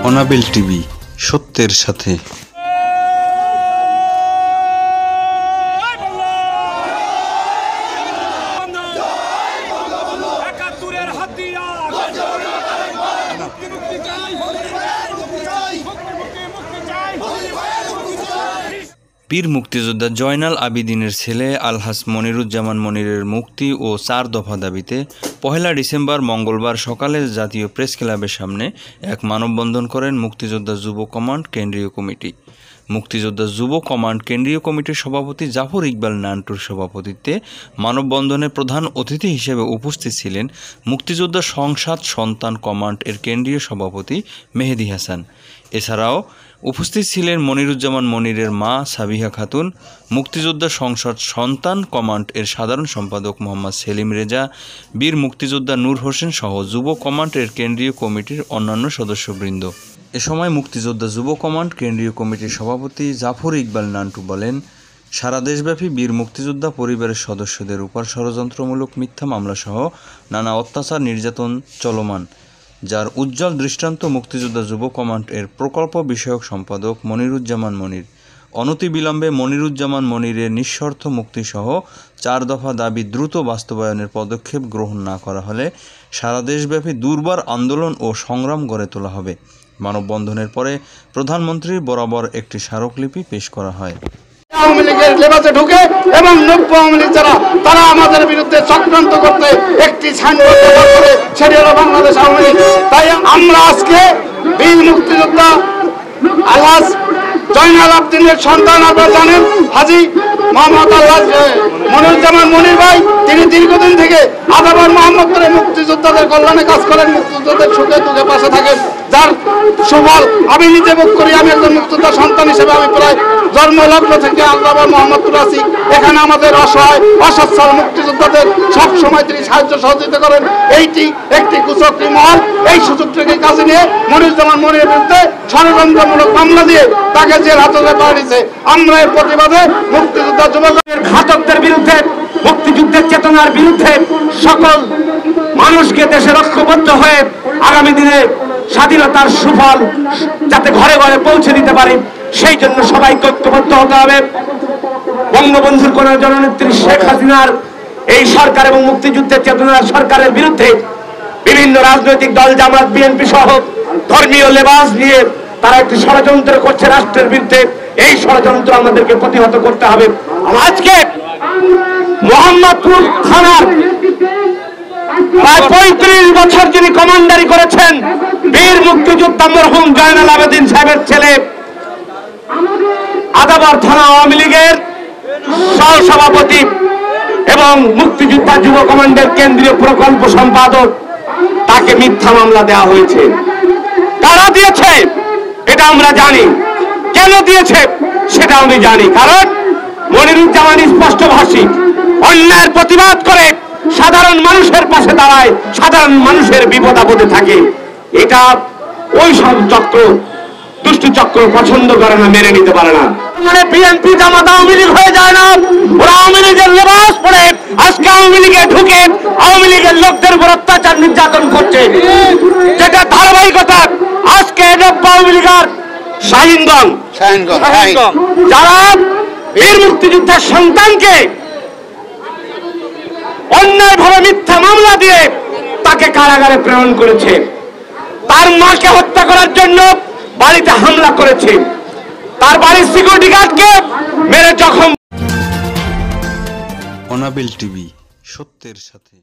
অনাবিল টিভি, সত্যের সাথে। বীর মুক্তিযোদ্ধা জয়নাল আবিদিনের ছেলে আলহাজ মনিরুজ্জামান মনিরের মুক্তি ও 4 দফা দাবিতে 1 ডিসেম্বর মঙ্গলবার সকালে জাতীয় প্রেস ক্লাবের সামনে এক মানববন্ধন করেন মুক্তিযোদ্ধা যুব কমান্ড কেন্দ্রীয় কমিটি। মুক্তিযোদ্ধা যুব কমান্ড কেন্দ্রীয় কমিটির সভাপতি জাফর ইকবাল নান্টুর সভাপতিত্বে মানববন্ধনে প্রধান অতিথি হিসেবে উপস্থিত ছিলেন মুক্তিযোদ্ধা সংসদ সন্তান কমান্ড এর কেন্দ্রীয় সভাপতি মেহেদী হাসান। এছাড়াও উপস্থিত ছিলেন মনিরুজ্জামান মনিরের মা সাবিহা খাতুন, মুক্তিযোদ্ধা সংসদ সন্তান কমান্ড এর সাধারণ সম্পাদক মোহাম্মদ সেলিম রেজা, বীর মুক্তিযোদ্ধা নূর হোসেন সহ যুব কমান্ড এর কেন্দ্রীয় কমিটির অন্যান্য সদস্যবৃন্দ। এ সময় মুক্তিযোদ্ধা যুব কমান্ড কেন্দ্রীয় কমিটির সভাপতি জাফর ইকবাল নান্টু বলেন, সারা দেশব্যাপী বীর মুক্তিযোদ্ধা পরিবারের সদস্যদের উপর ষড়যন্ত্রমূলক মিথ্যা মামলাসহ নানা অত্যাচার নির্যাতন চলমান, যার উজ্জ্বল দৃষ্টান্ত মুক্তিযোদ্ধা যুব কমান্ড এর প্রকল্প বিষয়ক সম্পাদক মনিরুজ্জামান মনির। অনতিবিলম্বে মনিরুজ্জামান মনিরের নিঃশর্ত মুক্তিসহ 4 দফা দাবি দ্রুত বাস্তবায়নের পদক্ষেপ গ্রহণ না করা হলে সারা দেশব্যাপী দুর্বার আন্দোলন ও সংগ্রাম গড়ে তোলা হবে। মানববন্ধনের পরে প্রধানমন্ত্রীর বরাবর একটি স্মারকলিপি পেশ করা হয়। আওয়ামী লীগের লেবাসে ঢুকে এবং নব্য আওয়ামী লীগ যারা তারা আমাদের বিরুদ্ধে চক্রান্ত করতে একটি সাইনবোর্ড ব্যবহার করে, সেটি হলো বাংলাদেশ আওয়ামী লীগ। তাই আমরা আজকে বীর মুক্তিযোদ্ধা আলহাজ জয়নাল আবেদিনের সন্তান, আপনারা জানেন হাজী মোহাম্মদ আলহাজ মনিরুজ্জামান মনির ভাই, তিনি দীর্ঘদিন থেকে আদাবার মোহাম্মদপুরে মুক্তিযোদ্ধাদের কল্যাণে কাজ করেন, মুক্তিযোদ্ধাদের সুখে দুঃখে পাশে থাকেন, যার সুফল আমি নিজে ভোগ করি। আমি একজন মুক্তিযোদ্ধা সন্তান হিসেবে আমি প্রায় জন্মলগ্ন থেকে আদাবার মোহাম্মদপুর আছি। এখানে আমাদের অসহায় অসচ্ছল মুক্তিযোদ্ধাদের সবসময় তিনি সাহায্য সহযোগিতা করেন। এইটি একটি কুচক্রী মহল এই সুযোগটাকে কাজে নিয়ে মনিরুজ্জামান মনিরের বিরুদ্ধে ষড়যন্ত্রমূলক মামলা দিয়ে তাকে জেল হাজতে পাঠিয়েছে। আমরা এর প্রতিবাদে মুক্তিযোদ্ধা যুবকের ঘাতকদের বিরুদ্ধে, মুক্তিযুদ্ধের চেতনার বিরুদ্ধে সকল মানুষকে দেশে ঐক্যবদ্ধ হয়ে আগামী দিনে স্বাধীনতার সুফল যাতে ঘরে ঘরে পৌঁছে দিতে পারি, সেই জন্য সবাইকে ঐক্যবদ্ধ হতে হবে। বঙ্গবন্ধুর কন্যা জননেত্রী শেখ হাসিনার এই সরকার এবং মুক্তিযুদ্ধের চেতনার সরকারের বিরুদ্ধে বিভিন্ন রাজনৈতিক দল, জামাত, বিএনপি সহ ধর্মীয় লেবাস নিয়ে তারা একটি ষড়যন্ত্র করছে রাষ্ট্রের বিরুদ্ধে। এই ষড়যন্ত্র আমাদেরকে প্রতিহত করতে হবে। আজকে মোহাম্মদপুর থানার প্রায় 35 বছর যিনি কমান্ডারি করেছেন বীর মুক্তিযোদ্ধা মরহুম জয়নাল আবেদিন সাহেবের ছেলে, আদাবর থানা আওয়ামী লীগের সহসভাপতি এবং মুক্তিযোদ্ধা যুব কমান্ডের কেন্দ্রীয় প্রকল্প সম্পাদক, তাকে মিথ্যা মামলা দেওয়া হয়েছে। কারা দিয়েছে এটা আমরা জানি, কেন দিয়েছে সেটা আমি জানি। কারণ মনিরুজ্জামান স্পষ্টভাষী, অন্যায়ের প্রতিবাদ করে সাধারণ মানুষের পাশে দাঁড়ায়, সাধারণ মানুষের বিপদ আপদে থাকে। এটা ওই সব চক্র, দুষ্ট চক্র পছন্দ করে না, মেনে নিতে পারে না। মানে বিএনপি জামাত আওয়ামী লীগ হয়ে যায় না, ওরা আওয়ামী লীগের লেবাস পরে আজকে আওয়ামী লীগে ঢুকে আওয়ামী লীগের লোকদের উপর অত্যাচার নির্যাতন করছে, যেটা ধারাবাহিকতা। আজকে আওয়ামী লীগের শাহিনগঞ্জ যারা বীর মুক্তিযোদ্ধার সন্তানকে অন্যায়ভাবে মিথ্যা মামলা দিয়ে তাকে কারাগারে প্রেরণ করেছে, তার মাকে হত্যা করার জন্য বাড়িতে হামলা করেছে, তার বাড়ির সিকিউরিটি গার্ডকে মেরে জখম। অনাবিল টিভি, সত্যের সাথে।